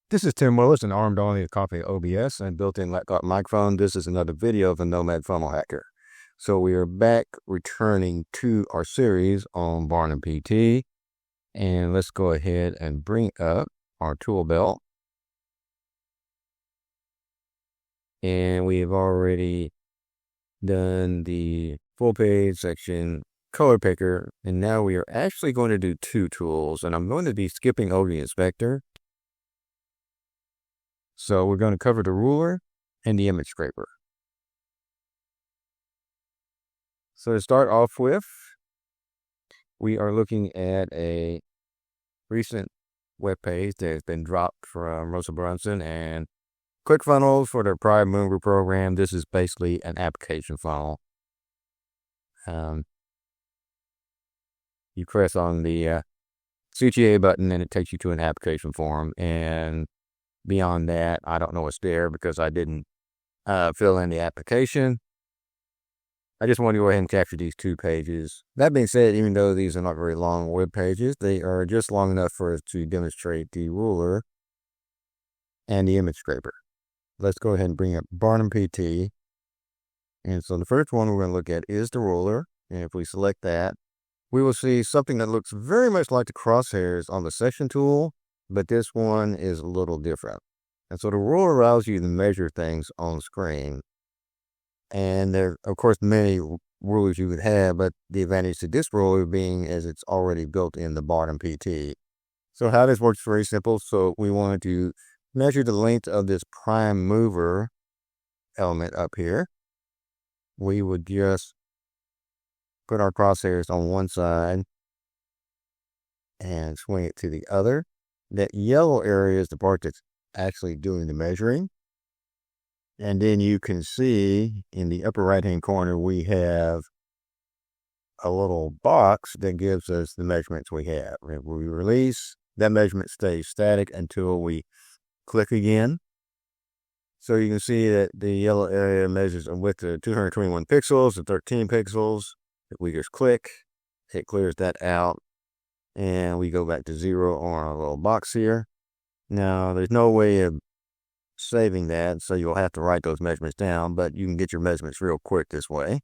This is Tim Willis, an armed only with copy of OBS and built-in laptop microphone. This is another video of the Nomad Funnelhacker. So we are back returning to our series on Barnum PT. And let's go ahead and bring up our tool belt. And we have already done the full page section, color picker. And now we are actually going to do two tools. And I'm going to be skipping over the inspector. So we're going to cover the ruler and the image scraper. So to start off with, we are looking at a recent web page that has been dropped from Russell Brunson and ClickFunnels for their Prime Mover program. This is basically an application funnel. You press on the CTA button and it takes you to an application form, and beyond that, I don't know what's there because I didn't fill in the application. I just want to go ahead and capture these two pages. That being said, even though these are not very long web pages, they are just long enough for us to demonstrate the ruler and the image scraper. Let's go ahead and bring up Barnum PT. And so the first one we're going to look at is the ruler. And if we select that, we will see something that looks very much like the crosshairs on the section tool, but this one is a little different. And so the ruler allows you to measure things on screen. And there are, of course, many rulers you would have, but the advantage to this ruler being as it's already built in the Barnum PT. So how this works is very simple. So we wanted to measure the length of this prime mover element up here. We would just put our crosshairs on one side and swing it to the other. That yellow area is the part that's actually doing the measuring. And then you can see in the upper right-hand corner, we have a little box that gives us the measurements we have. If we release, that measurement stays static until we click again. So you can see that the yellow area measures a width of 221 pixels and 13 pixels. If we just click, it clears that out. And we go back to 0 on our little box here. Now, there's no way of saving that, so you'll have to write those measurements down, but you can get your measurements real quick this way.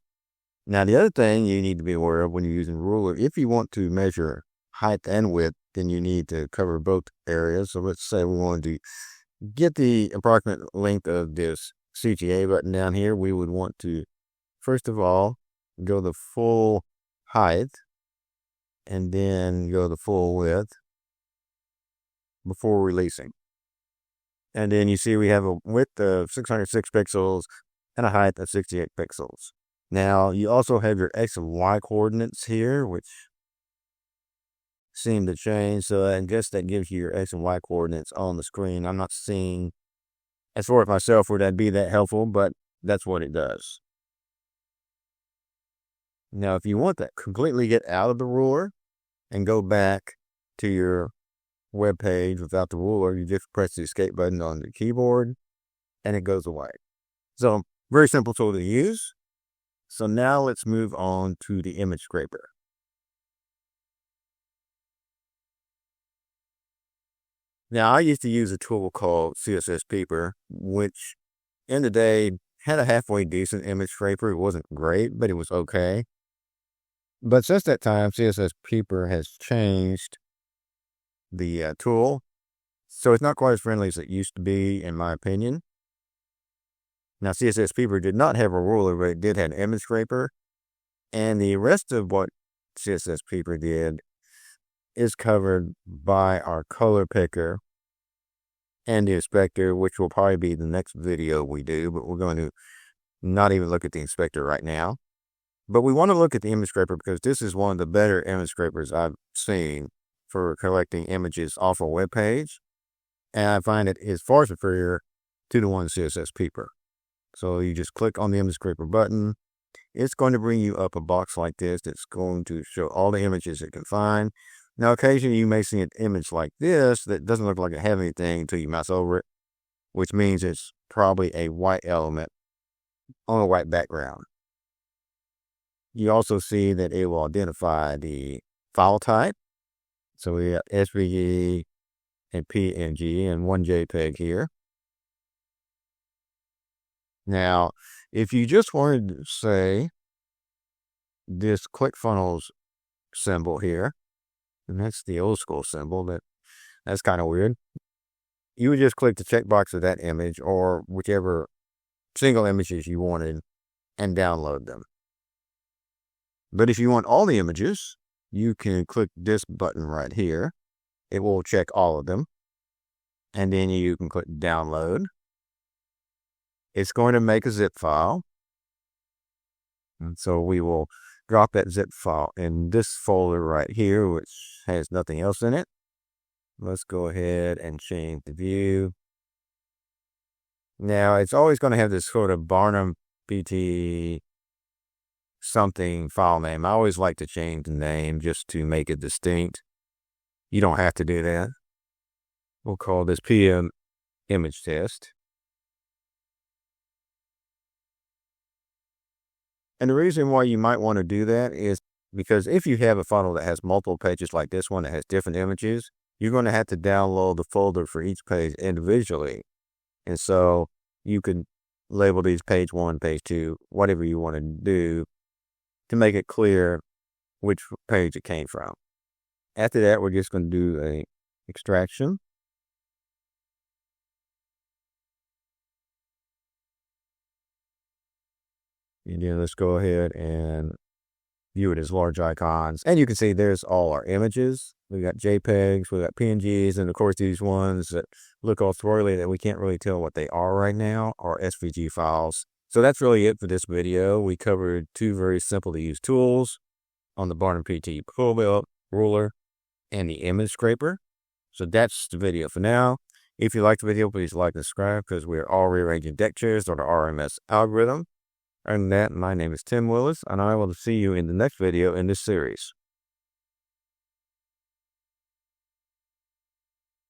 Now, the other thing you need to be aware of when you're using a ruler, if you want to measure height and width, then you need to cover both areas. So let's say we want to get the approximate length of this CTA button down here. We would want to, first of all, go the full height and then go the full width before releasing. And then you see we have a width of 606 pixels and a height of 68 pixels. Now, you also have your X and Y coordinates here, which seem to change. So I guess that gives you your X and Y coordinates on the screen. I'm not seeing, as far as myself, would that be that helpful, but that's what it does. Now, if you want to completely get out of the ruler and go back to your web page without the ruler, you just press the escape button on the keyboard and it goes away. So very simple tool to use. So now let's move on to the image scraper. Now I used to use a tool called CSS Peeper, which in the day had a halfway decent image scraper. It wasn't great, but it was okay. But since that time, CSS Peeper has changed the tool, so it's not quite as friendly as it used to be, in my opinion. Now, CSS Peeper did not have a ruler, but it did have an image scraper, and the rest of what CSS Peeper did is covered by our color picker and the inspector, which will probably be the next video we do, but we're going to not even look at the inspector right now. But we want to look at the image scraper because this is one of the better image scrapers I've seen for collecting images off a web page, and I find it is far superior to the one CSS Peeper. So you just click on the image scraper button. It's going to bring you up a box like this that's going to show all the images it can find. Now, occasionally you may see an image like this that doesn't look like it has anything until you mouse over it, which means it's probably a white element on a white background. You also see that it will identify the file type. So we have SVG, and PNG and one JPEG here. Now, if you just wanted to say this ClickFunnels symbol here, and that's the old school symbol, that's kind of weird. You would just click the checkbox of that image or whichever single images you wanted and download them. But if you want all the images, you can click this button right here. It will check all of them. And then you can click download. It's going to make a zip file. And so we will drop that zip file in this folder right here, which has nothing else in it. Let's go ahead and change the view. Now, it's always going to have this sort of Barnum PT something file name. I always like to change the name just to make it distinct. You don't have to do that. We'll call this PM image test. And the reason why you might want to do that is because if you have a funnel that has multiple pages like this one that has different images, you're going to have to download the folder for each page individually. And so you can label these page 1, page 2, whatever you want to do to make it clear which page it came from. After that, we're just going to do a extraction. And then let's go ahead and view it as large icons. And you can see there's all our images. We got JPEGs, we got PNGs, and of course these ones that look all swirly that we can't really tell what they are right now are SVG files. So that's really it for this video. We covered 2 very simple to use tools on the Barnum PT Toolbelt, ruler, and the image scraper. So that's the video for now. If you liked the video, please like and subscribe because we're all rearranging deck chairs on the RMS algorithm. And that, my name is Tim Willis, and I will see you in the next video in this series.